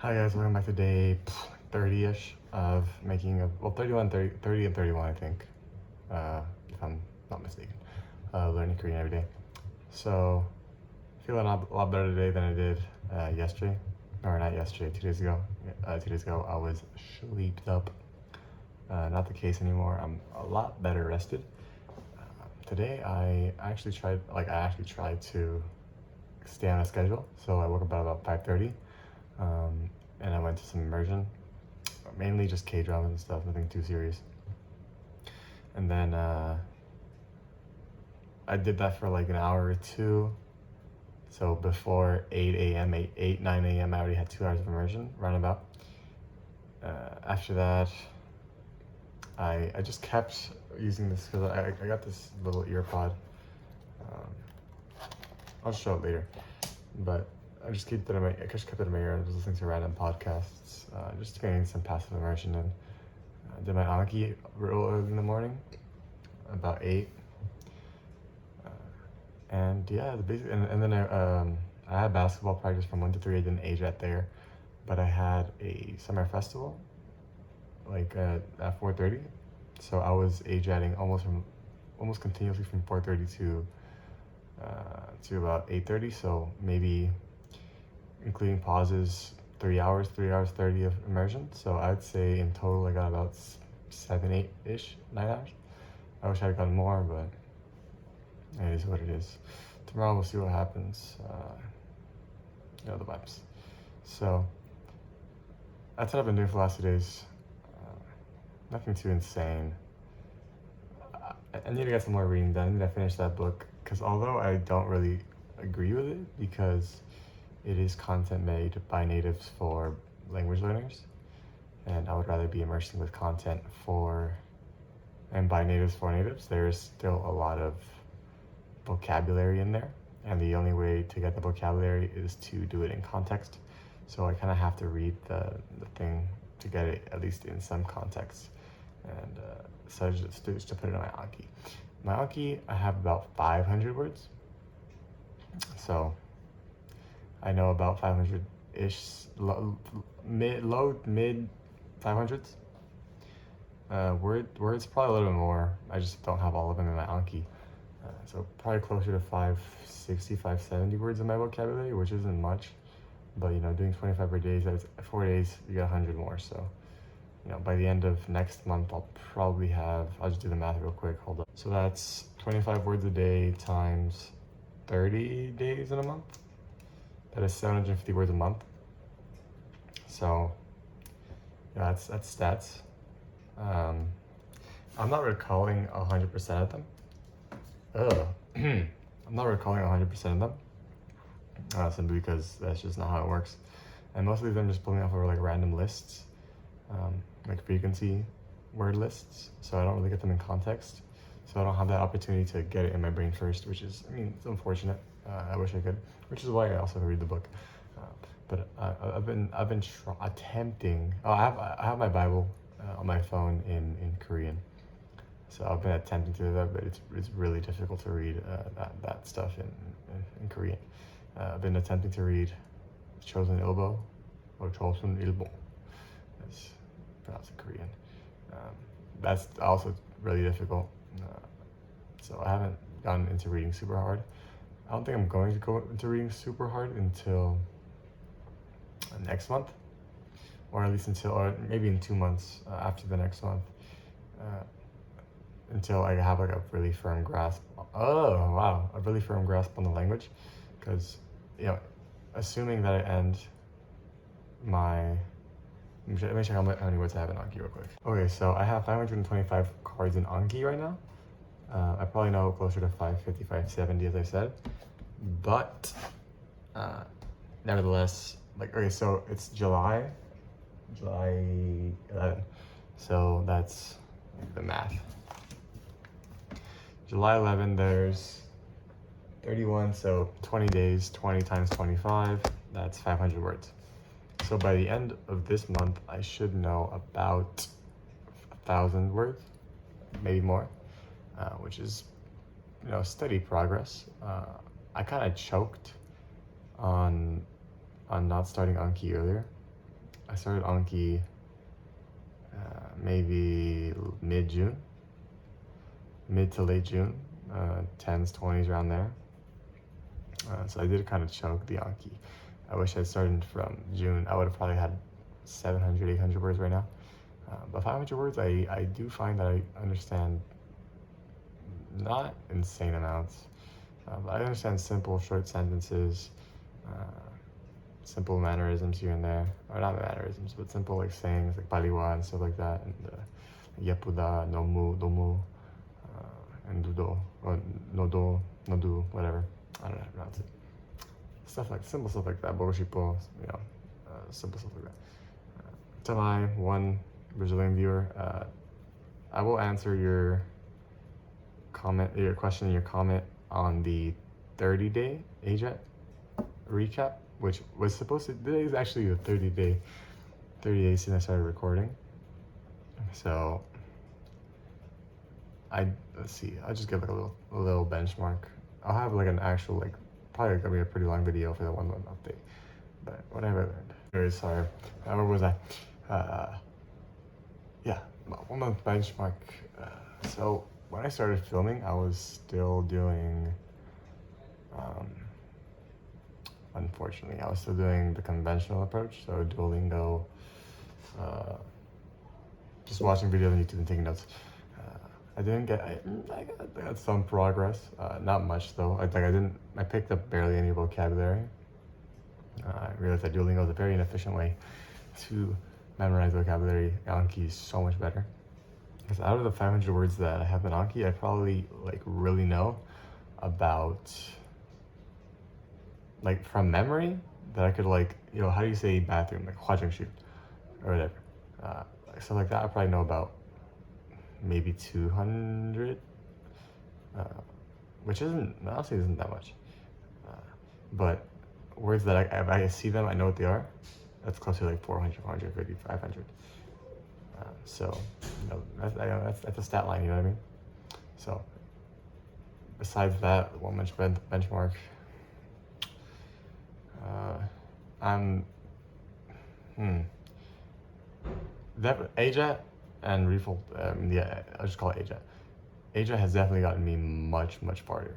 Hi guys, welcome back to day 30-ish of making a, 31, 30 and 31 I think, if I'm not mistaken, learning Korean every day. So, feeling a lot better today than I did yesterday, or not yesterday, 2 days ago. 2 days ago I was sleeped up, not the case anymore. I'm a lot better rested. Today I actually tried to stay on a schedule, so I woke up at about 5:30. And I went to some immersion, mainly just K-dramas and stuff, nothing too serious. And then I did that for like an hour or two. So before 8 a.m., 9 a.m., I already had 2 hours of immersion, roundabout. After that, I just kept using this because I got this little ear pod. I'll show it later, but I just kept it in my ear and was listening to random podcasts, just getting some passive immersion in. Did my Anki real early in the morning, about 8. And yeah, and then I had basketball practice from 1 to 3. I didn't AJATT there, but I had a summer festival, like at 4:30. So I was AJATTing almost continuously from 4:30 to about 8:30. So maybe, including pauses, 3 hours 30 of immersion. So I'd say in total I got about 7, 8-ish, 9 hours. I wish I had gotten more, but it is what it is. Tomorrow we'll see what happens. You know the vibes. So that's what I've been doing for the last 2 days. Nothing too insane. I need to get some more reading done. I need to finish that book, because although I don't really agree with it, because it is content made by natives for language learners, and I would rather be immersing with content and by natives for natives. There's still a lot of vocabulary in there, and the only way to get the vocabulary is to do it in context. So I kind of have to read the thing to get it at least in some context, and so I just to put it in my Anki. My Anki, I have about 500 words, so I know about 500-ish, mid 500s. Words probably a little bit more. I just don't have all of them in my Anki. So probably closer to 560, 570 words in my vocabulary, which isn't much. But doing 25 per day, that's 4 days, you get 100 more. So, by the end of next month, I'll just do the math real quick, hold up. So that's 25 words a day times 30 days in a month. That is 750 words a month. So, yeah, that's stats. I'm not recalling 100% of them. I'm not recalling 100% of them, simply because that's just not how it works. And mostly them just pulling off of like random lists, like frequency word lists. So I don't really get them in context. So I don't have that opportunity to get it in my brain first, which is, it's unfortunate. I wish I could, which is why I also read the book. But I've been attempting. Oh, I have my Bible on my phone in Korean. So I've been attempting to do that, but it's really difficult to read that stuff in Korean. I've been attempting to read Chosun Ilbo, or Chosun Ilbo, as pronounced in Korean. That's also really difficult. So I haven't gotten into reading super hard. I don't think I'm going to go into reading super hard until next month, or at least or maybe in 2 months after the next month. Until I have like a really firm grasp. A really firm grasp on the language, because assuming that I end my. Let me check how many words I have in Anki real quick. Okay, so I have 525 cards in Anki right now. I probably know closer to 550, 570, as I said, but nevertheless, so it's July 11. So that's the math. July 11, there's 31, so 20 days, 20 times 25, that's 500 words. So by the end of this month, I should know about 1,000 words, maybe more, which is, steady progress. I kind of choked on not starting Anki earlier, I started Anki maybe mid-June, mid to late June, 10s, 20s around there. So I did kind of chunk the Anki. I wish I'd started from June. I would have probably had 700, 800 words right now. But 500 words, I do find that I understand not insane amounts, but I understand simple, short sentences, simple mannerisms here and there, or not mannerisms, but simple like sayings like paliwa and stuff like that, and yepuda, nomu, domu, and dudo, or nodo, nodu, whatever. I don't know how to pronounce it. Stuff like simple stuff like that, bogoshipo, simple stuff like that. To my one Brazilian viewer, I will answer your question and your comment on the 30-day AJATT recap, which was supposed to, today is actually the 30 days since I started recording. So let's see, I'll just give like a little benchmark. I'll have like an actual, like, probably gonna be a pretty long video for the 1 month update, but what have I learned? Very sorry, where was I? Yeah, 1 month benchmark. So when I started filming, I was still doing, unfortunately, I was still doing the conventional approach. So Duolingo, just watching videos on YouTube and taking notes. I got some progress, not much though. I picked up barely any vocabulary. I realized that Duolingo is a very inefficient way to memorize vocabulary. Anki is so much better. Because out of the 500 words that I have in Anki, I probably like really know about, like from memory, that I could like, how do you say bathroom? Like 화장실 or whatever. Stuff like that I probably know about maybe 200, which honestly isn't that much. But words that if I see them, I know what they are, that's close to like 400, 450, 500. So, that's a stat line, you know what I mean? So, besides that, 1 month benchmark, AJATT and Refold, I'll just call it AJATT. AJATT has definitely gotten me much, much farther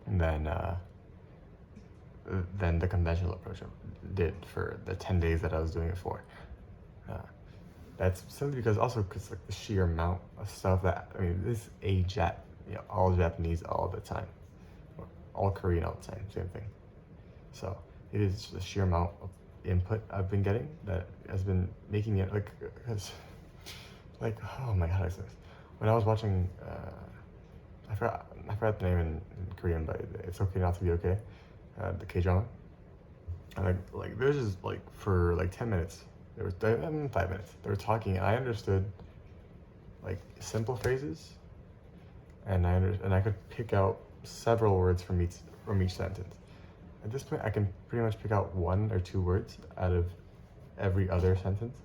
than the conventional approach did for the 10 days that I was doing it for. That's simply because like the sheer amount of stuff this AJATT, all Japanese all the time, or all Korean all the time, same thing. So it is the sheer amount of input I've been getting that has been making it oh my god, when I was watching, I forgot the name in Korean, but it's okay not to be okay. The K-drama. And there's just for 10 minutes, 5 minutes, they were talking and I understood like simple phrases, and I could pick out several words from each sentence. At this point, I can pretty much pick out 1 or 2 words out of every other sentence,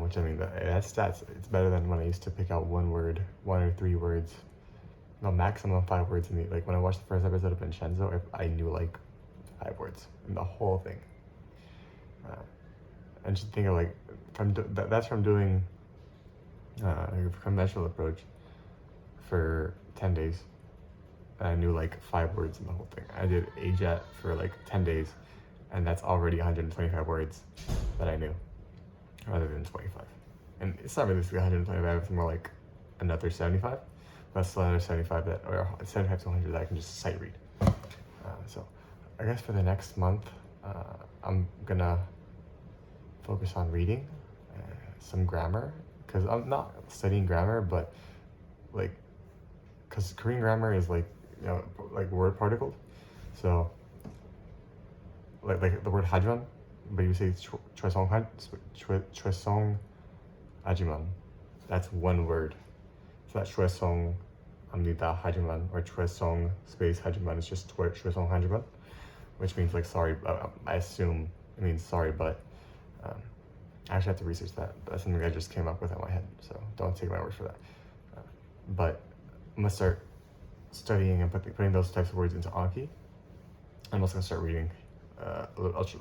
which that's stats. It's better than when I used to pick out 1 word, 1 or 3 words, no, maximum 5 words in the, when I watched the first episode of Vincenzo, I knew 5 words in the whole thing. And just think of that's from doing a conventional approach for 10 days. And I knew 5 words in the whole thing. I did AJATT for 10 days, and that's already 125 words that I knew, rather than 25. And it's not really 125, it's more like another 75. That's still another 75 or 75 to 100 that I can just sight read. So I guess for the next month, I'm gonna focus on reading some grammar, because I'm not studying grammar, but because Korean grammar is word particles. So like the word hajiman, but you say chwesong hajiman. That's 1 word. So that chwesong amnida hajiman, or chwesong space hajiman is just chwesong hajiman, which means sorry. I assume it means sorry, but I actually have to research that. That's something I just came up with in my head, so don't take my word for that. But I'm gonna start studying and putting those types of words into Anki. I'm also gonna start reading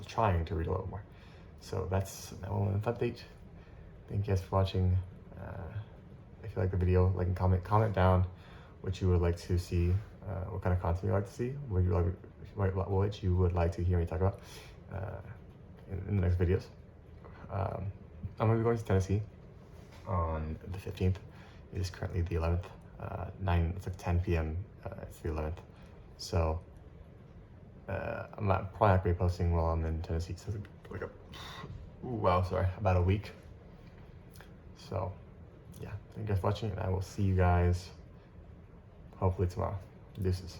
trying to read a little more. So that's that one update. Thank you guys for watching. If you like the video, like and comment down what you would like to see, what kind of content you like to see, what you would like to hear me talk about in the next videos. I'm gonna be going to Tennessee on the 15th. It is currently the 11th. It's like 10 p.m. It's the 11th. So I'm probably not gonna be posting while I'm in Tennessee. So it's like about a week. So yeah, thank you guys for watching, and I will see you guys hopefully tomorrow. Deuces.